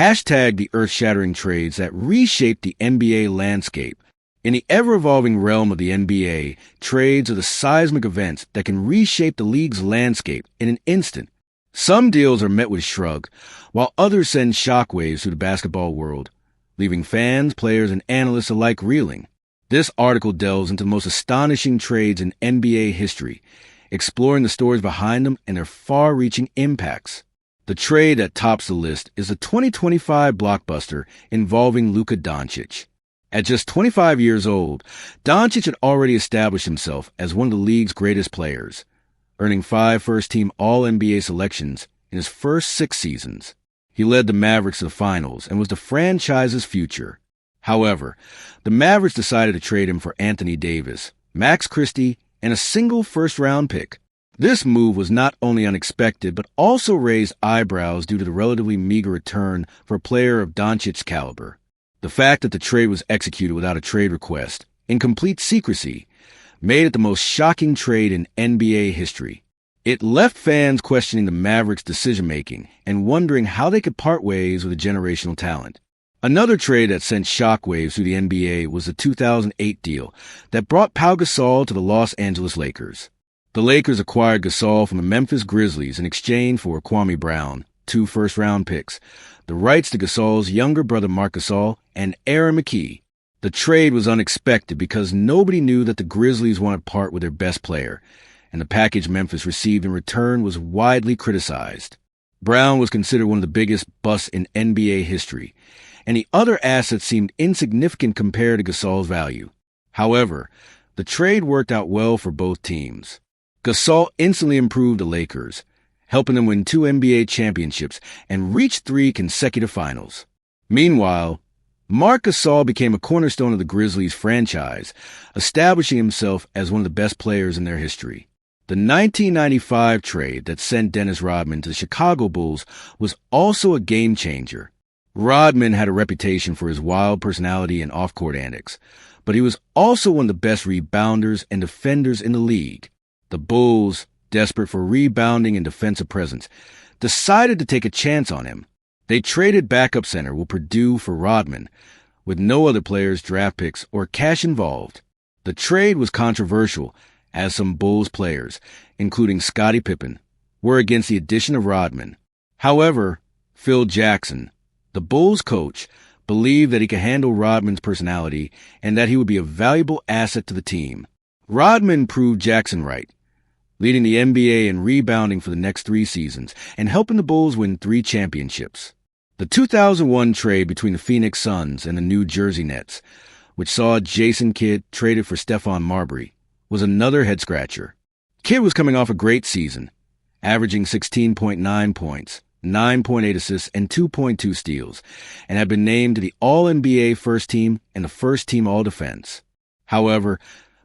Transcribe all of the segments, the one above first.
Hashtag the Earth-Shattering trades that reshaped the NBA landscape. In the ever-evolving realm of the NBA, trades are the seismic events that can reshape the league's landscape in an instant. Some deals are met with a shrug, while others send shockwaves through the basketball world, leaving fans, players, and analysts alike reeling. This article delves into the most astonishing trades in NBA history, exploring the stories behind them and their far-reaching impacts. The trade that tops the list is the 2025 blockbuster involving Luka Doncic. At just 25 years old, Doncic had already established himself as one of the league's greatest players, earning 5 first-team All-NBA selections in his first 6 seasons. He led the Mavericks to the finals and was the franchise's future. However, the Mavericks decided to trade him for Anthony Davis, Max Christie, and a single first-round pick. This move was not only unexpected, but also raised eyebrows due to the relatively meager return for a player of Doncic's caliber. The fact that the trade was executed without a trade request, in complete secrecy, made it the most shocking trade in NBA history. It left fans questioning the Mavericks' decision-making and wondering how they could part ways with a generational talent. Another trade that sent shockwaves through the NBA was the 2008 deal that brought Pau Gasol to the Los Angeles Lakers. The Lakers acquired Gasol from the Memphis Grizzlies in exchange for Kwame Brown, 2 first-round picks, the rights to Gasol's younger brother Marc Gasol, and Aaron McKie. The trade was unexpected because nobody knew that the Grizzlies wanted to part with their best player, and the package Memphis received in return was widely criticized. Brown was considered one of the biggest busts in NBA history, and the other assets seemed insignificant compared to Gasol's value. However, the trade worked out well for both teams. Gasol instantly improved the Lakers, helping them win 2 NBA championships and reach 3 consecutive finals. Meanwhile, Marc Gasol became a cornerstone of the Grizzlies franchise, establishing himself as one of the best players in their history. The 1995 trade that sent Dennis Rodman to the Chicago Bulls was also a game-changer. Rodman had a reputation for his wild personality and off-court antics, but he was also one of the best rebounders and defenders in the league. The Bulls, desperate for rebounding and defensive presence, decided to take a chance on him. They traded backup center Will Perdue for Rodman, with no other players, draft picks, or cash involved. The trade was controversial, as some Bulls players, including Scottie Pippen, were against the addition of Rodman. However, Phil Jackson, the Bulls coach, believed that he could handle Rodman's personality and that he would be a valuable asset to the team. Rodman proved Jackson right, leading the NBA in rebounding for the next 3 seasons and helping the Bulls win 3 championships. The 2001 trade between the Phoenix Suns and the New Jersey Nets, which saw Jason Kidd traded for Stephon Marbury, was another head-scratcher. Kidd was coming off a great season, averaging 16.9 points, 9.8 assists, and 2.2 steals, and had been named to the All-NBA First Team and the First Team All-Defense. However,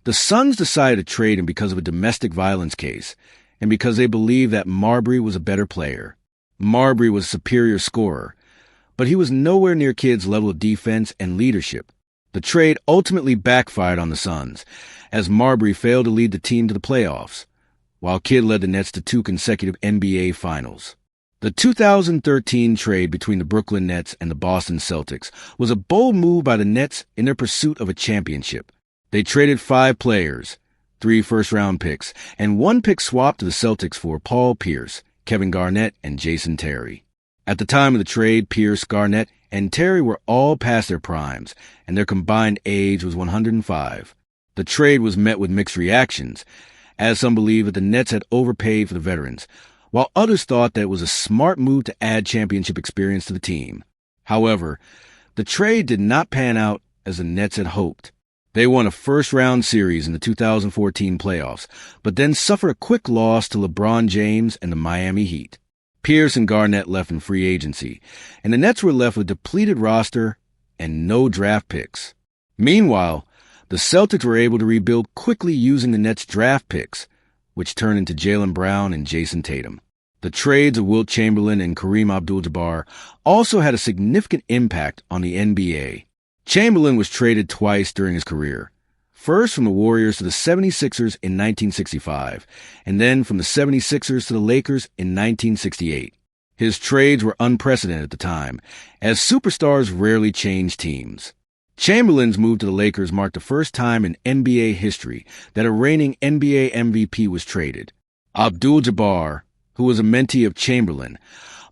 the Suns decided to trade him because of a domestic violence case, and because they believed that Marbury was a better player. Marbury was a superior scorer, but he was nowhere near Kidd's level of defense and leadership. The trade ultimately backfired on the Suns, as Marbury failed to lead the team to the playoffs, while Kidd led the Nets to 2 consecutive NBA finals. The 2013 trade between the Brooklyn Nets and the Boston Celtics was a bold move by the Nets in their pursuit of a championship. They traded 5 players, 3 first-round picks, and 1 pick swap to the Celtics for Paul Pierce, Kevin Garnett, and Jason Terry. At the time of the trade, Pierce, Garnett, and Terry were all past their primes, and their combined age was 105. The trade was met with mixed reactions, as some believed that the Nets had overpaid for the veterans, while others thought that it was a smart move to add championship experience to the team. However, the trade did not pan out as the Nets had hoped. They won a first-round series in the 2014 playoffs, but then suffered a quick loss to LeBron James and the Miami Heat. Pierce and Garnett left in free agency, and the Nets were left with a depleted roster and no draft picks. Meanwhile, the Celtics were able to rebuild quickly using the Nets' draft picks, which turned into Jaylen Brown and Jason Tatum. The trades of Wilt Chamberlain and Kareem Abdul-Jabbar also had a significant impact on the NBA. Chamberlain was traded twice during his career, first from the Warriors to the 76ers in 1965, and then from the 76ers to the Lakers in 1968. His trades were unprecedented at the time, as superstars rarely changed teams. Chamberlain's move to the Lakers marked the first time in NBA history that a reigning NBA MVP was traded. Abdul-Jabbar, who was a mentee of Chamberlain,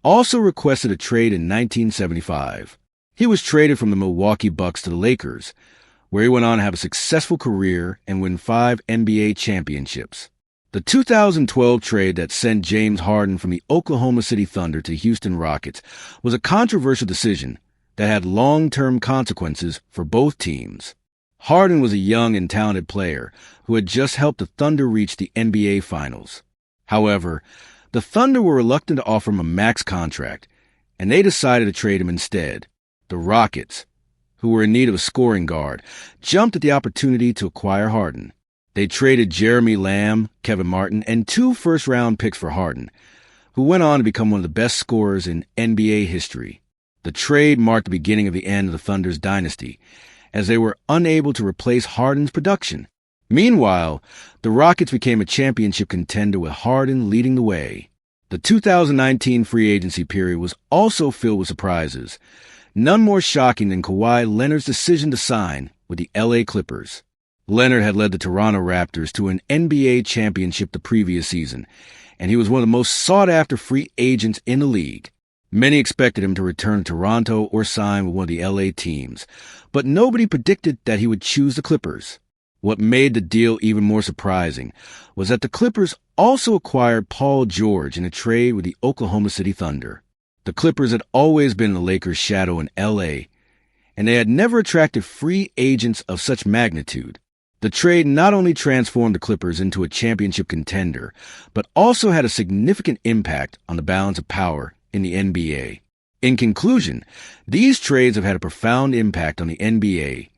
also requested a trade in 1975. He was traded from the Milwaukee Bucks to the Lakers, where he went on to have a successful career and win 5 NBA championships. The 2012 trade that sent James Harden from the Oklahoma City Thunder to Houston Rockets was a controversial decision that had long-term consequences for both teams. Harden was a young and talented player who had just helped the Thunder reach the NBA Finals. However, the Thunder were reluctant to offer him a max contract, and they decided to trade him instead. The Rockets, who were in need of a scoring guard, jumped at the opportunity to acquire Harden. They traded Jeremy Lamb, Kevin Martin, and 2 first-round picks for Harden, who went on to become one of the best scorers in NBA history. The trade marked the beginning of the end of the Thunder's dynasty, as they were unable to replace Harden's production. Meanwhile, the Rockets became a championship contender with Harden leading the way. The 2019 free agency period was also filled with surprises, none more shocking than Kawhi Leonard's decision to sign with the LA Clippers. Leonard had led the Toronto Raptors to an NBA championship the previous season, and he was one of the most sought-after free agents in the league. Many expected him to return to Toronto or sign with one of the LA teams, but nobody predicted that he would choose the Clippers. What made the deal even more surprising was that the Clippers also acquired Paul George in a trade with the Oklahoma City Thunder. The Clippers had always been the Lakers' shadow in LA, and they had never attracted free agents of such magnitude. The trade not only transformed the Clippers into a championship contender, but also had a significant impact on the balance of power in the NBA. In conclusion, these trades have had a profound impact on the NBA,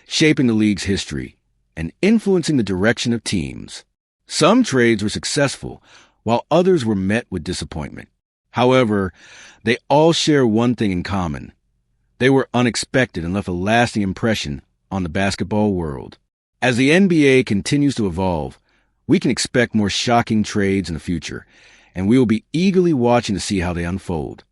shaping the league's history and influencing the direction of teams. Some trades were successful, while others were met with disappointment. However, they all share one thing in common. They were unexpected and left a lasting impression on the basketball world. As the NBA continues to evolve, we can expect more shocking trades in the future, and we will be eagerly watching to see how they unfold.